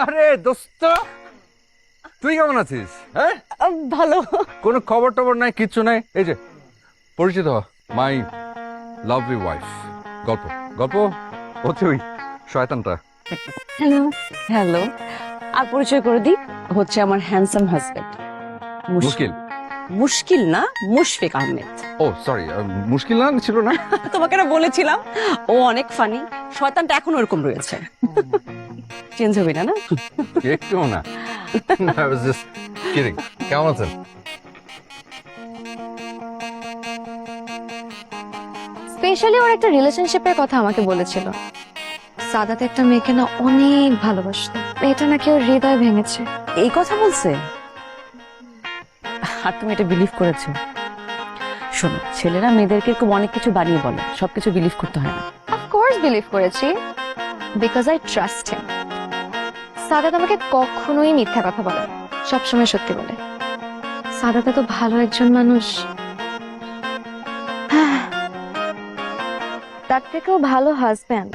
আরে দোস্ত, তুই কেমন আছিস? হ্যাঁ, ভালো। কোনো খবর টবর নাই, কিচ্ছু নাই। এই যে পরিচিত মাই লাভলি ওয়াইফ। গল্প গল্প হচ্ছে ওই শয়তানটা। হ্যালো। হ্যালো। আর পরিচয় করে দিই, হচ্ছে আমার হ্যান্ডসাম হাজবেন্ড মুশকিল। মুশকিল না, মুশফিক আহমেদ। ও সরি, মুশকিল না ছিল না। তোমাকে না বলেছিলাম ও অনেক ফানি। শয়তানটা এখনো ওরকম রয়েছে, চেঞ্জ হবে না না? একটু না। I was just kidding. কেমন আছেন? স্পেশালি ওর একটা রিলেশনশিপের কথা আমাকে বলেছিল। সাদাত একটা মেয়েকে না অনেক ভালোবাসতো, এটা নাকি ওর হৃদয় ভেঙেছে। এই কথা বলছে, আর তুমি এটা বিলিভ করেছো? শোনো, ছেলেরা মেয়েদেরকে খুব অনেক কিছু বানিয়ে বলে, সবকিছু বিলিভ করতে হয় না। অফকোর্স বিলিভ করেছি, because I trust him. Sadat আমাকে কখনোই মিথ্যা কথা বলে না, সবসময় সত্যি বলে। সাদাত তো ভালো একজন মানুষ, তার থেকেও ভালো হাজব্যান্ড